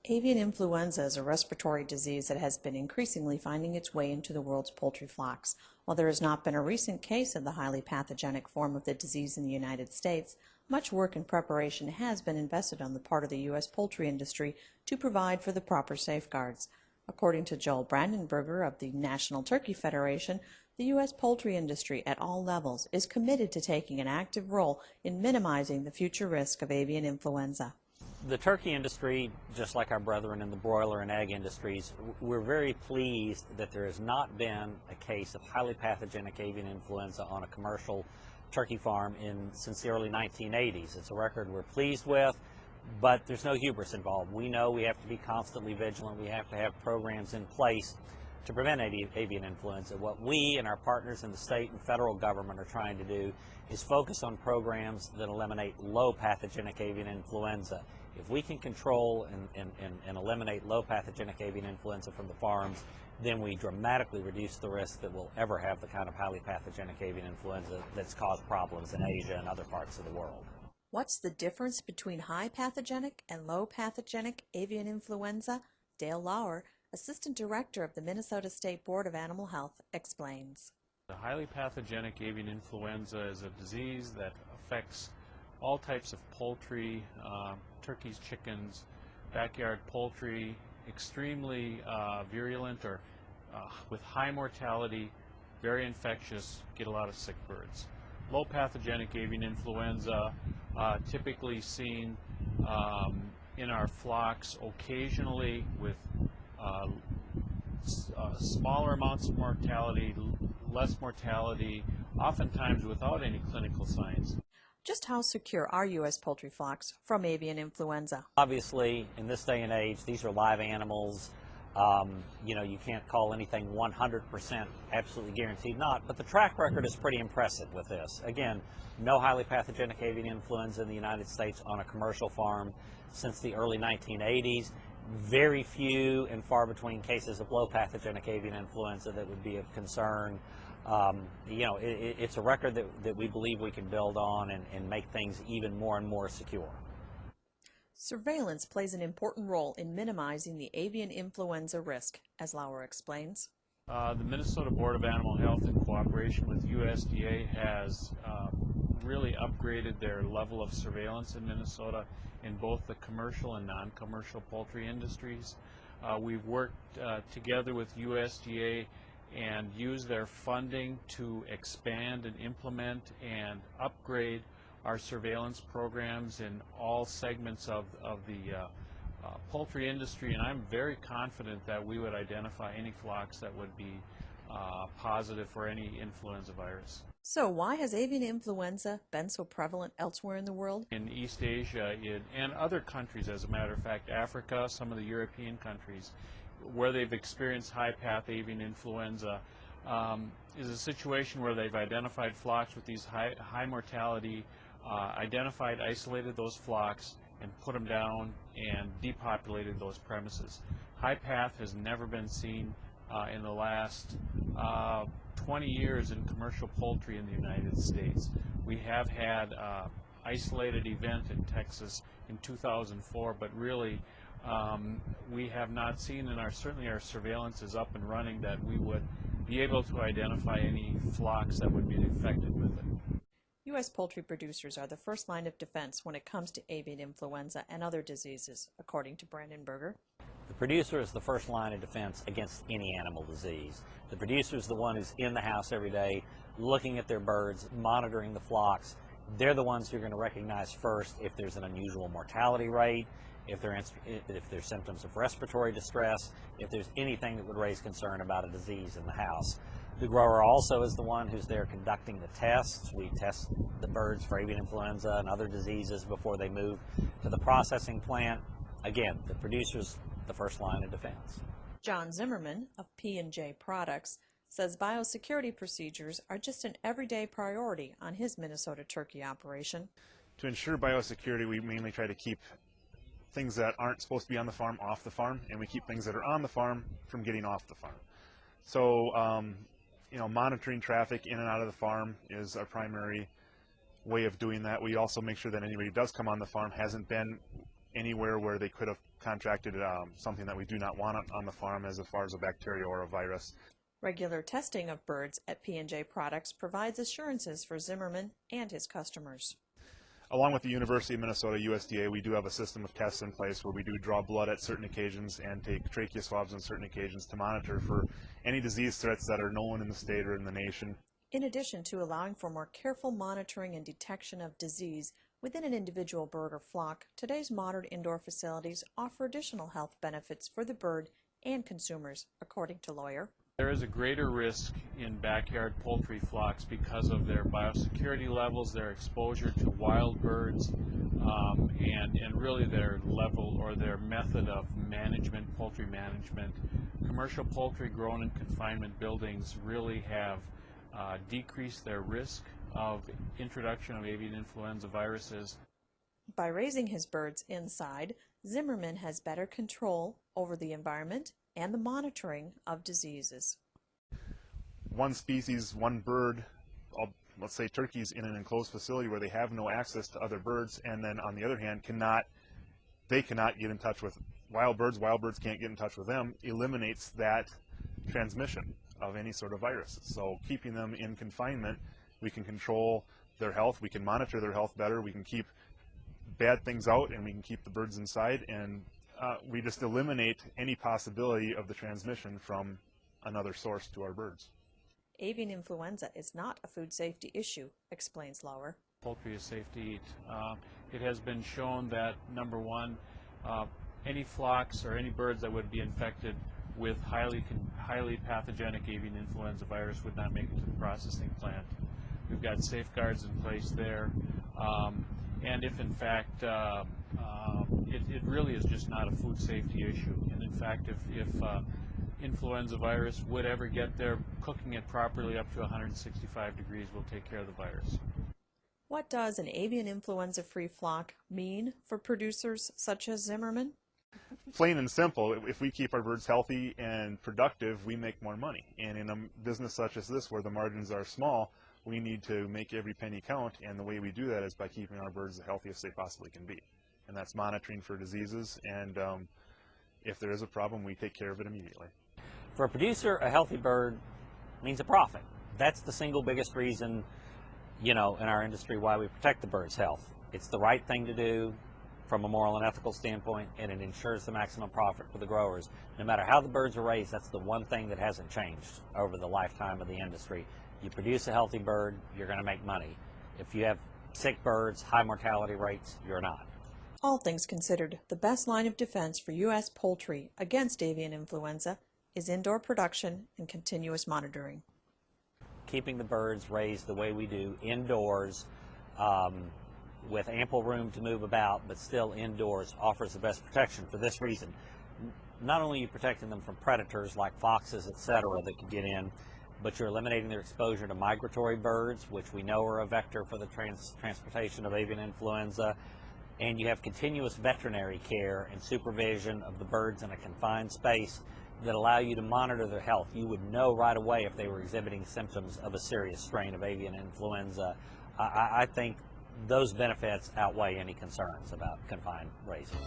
Avian influenza is a respiratory disease that has been increasingly finding its way into the world's poultry flocks. While there has not been a recent case of the highly pathogenic form of the disease in the United States, much work and preparation has been invested on the part of the U.S. poultry industry to provide for the proper safeguards. According to Joel Brandenberger of the National Turkey Federation, the U.S. poultry industry at all levels is committed to taking an active role in minimizing the future risk of avian influenza. The turkey industry, just like our brethren in the broiler and egg industries, we're very pleased that there has not been a case of highly pathogenic avian influenza on a commercial turkey farm since the early 1980s. It's a record we're pleased with, but there's no hubris involved. We know we have to be constantly vigilant. We have to have programs in place to prevent avian influenza. What we and our partners in the state and federal government are trying to do is focus on programs that eliminate low pathogenic avian influenza. If we can control and eliminate low pathogenic avian influenza from the farms, then we dramatically reduce the risk that we'll ever have the kind of highly pathogenic avian influenza that's caused problems in Asia and other parts of the world. What's the difference between high pathogenic and low pathogenic avian influenza? Dale Lauer, Assistant Director of the Minnesota State Board of Animal Health, explains. The highly pathogenic avian influenza is a disease that affects all types of poultry, turkeys, chickens, backyard poultry, extremely virulent or with high mortality, very infectious, get a lot of sick birds. Low pathogenic avian influenza, typically seen in our flocks occasionally with smaller amounts of mortality, less mortality, oftentimes without any clinical signs. Just how secure are U.S. poultry flocks from avian influenza? Obviously, in this day and age, these are live animals. You can't call anything 100% absolutely guaranteed not, but the track record is pretty impressive with this. Again, no highly pathogenic avian influenza in the United States on a commercial farm since the early 1980s. Very few and far between cases of low pathogenic avian influenza that would be of concern. It's a record that we believe we can build on and make things even more and more secure. Surveillance plays an important role in minimizing the avian influenza risk, as Lauer explains. The Minnesota Board of Animal Health, in cooperation with USDA, has really upgraded their level of surveillance in Minnesota in both the commercial and non-commercial poultry industries. We've worked together with USDA and use their funding to expand and implement and upgrade our surveillance programs in all segments of the poultry industry, and I'm very confident that we would identify any flocks that would be positive for any influenza virus. So why has avian influenza been so prevalent elsewhere in the world? In East Asia and other countries, as a matter of fact, Africa, some of the European countries, where they've experienced high-path avian influenza, is a situation where they've identified flocks with these high mortality, identified, isolated those flocks, and put them down and depopulated those premises. High-path has never been seen in the last 20 years in commercial poultry in the United States. We have had an isolated event in Texas in 2004, but really we have not seen, and certainly our surveillance is up and running, that we would be able to identify any flocks that would be infected with it. U.S. poultry producers are the first line of defense when it comes to avian influenza and other diseases, according to Brandenberger. The producer is the first line of defense against any animal disease. The producer is the one who's in the house every day, looking at their birds, monitoring the flocks. They're the ones who are going to recognize first if there's an unusual mortality rate, if there's symptoms of respiratory distress, if there's anything that would raise concern about a disease in the house. The grower also is the one who's there conducting the tests. We test the birds for avian influenza and other diseases before they move to the processing plant. Again, the producer's the first line of defense. John Zimmerman of P&J Products says biosecurity procedures are just an everyday priority on his Minnesota turkey operation. To ensure biosecurity, we mainly try to keep things that aren't supposed to be on the farm off the farm, and we keep things that are on the farm from getting off the farm. So, monitoring traffic in and out of the farm is our primary way of doing that. We also make sure that anybody who does come on the farm hasn't been anywhere where they could have contracted something that we do not want on the farm as far as a bacteria or a virus. Regular testing of birds at P&J Products provides assurances for Zimmerman and his customers. Along with the University of Minnesota USDA, we do have a system of tests in place where we do draw blood at certain occasions and take trachea swabs on certain occasions to monitor for any disease threats that are known in the state or in the nation. In addition to allowing for more careful monitoring and detection of disease within an individual bird or flock, today's modern indoor facilities offer additional health benefits for the bird and consumers, according to Lawyer. There is a greater risk in backyard poultry flocks because of their biosecurity levels, their exposure to wild birds, and really their level or their method of management, poultry management. Commercial poultry grown in confinement buildings really have decreased their risk of introduction of avian influenza viruses. By raising his birds inside, Zimmerman has better control over the environment and the monitoring of diseases. One species, one bird, let's say turkeys in an enclosed facility where they have no access to other birds, and then on the other hand they cannot get in touch with wild birds can't get in touch with them, eliminates that transmission of any sort of viruses. So keeping them in confinement, we can control their health, we can monitor their health better, we can keep bad things out, and we can keep the birds inside, and we just eliminate any possibility of the transmission from another source to our birds. Avian influenza is not a food safety issue, explains Lauer. Poultry is safe to eat. It has been shown that, number one, any flocks or any birds that would be infected with highly pathogenic avian influenza virus would not make it to the processing plant. We've got safeguards in place there, and if in fact it really is just not a food safety issue. And in fact, if influenza virus would ever get there, cooking it properly up to 165 degrees will take care of the virus. What does an avian influenza-free flock mean for producers such as Zimmerman? Plain and simple, if we keep our birds healthy and productive, we make more money. And in a business such as this, where the margins are small, we need to make every penny count, and the way we do that is by keeping our birds the healthiest they possibly can be. And that's monitoring for diseases, and if there is a problem, we take care of it immediately. For a producer, a healthy bird means a profit. That's the single biggest reason, in our industry why we protect the bird's health. It's the right thing to do from a moral and ethical standpoint, and it ensures the maximum profit for the growers. No matter how the birds are raised, that's the one thing that hasn't changed over the lifetime of the industry. You produce a healthy bird, you're going to make money. If you have sick birds, high mortality rates, you're not. All things considered, the best line of defense for U.S. poultry against avian influenza is indoor production and continuous monitoring. Keeping the birds raised the way we do indoors, with ample room to move about, but still indoors, offers the best protection for this reason. Not only are you protecting them from predators like foxes, etc., that can get in, but you're eliminating their exposure to migratory birds, which we know are a vector for the transportation of avian influenza, and you have continuous veterinary care and supervision of the birds in a confined space that allow you to monitor their health. You would know right away if they were exhibiting symptoms of a serious strain of avian influenza. I think those benefits outweigh any concerns about confined raising.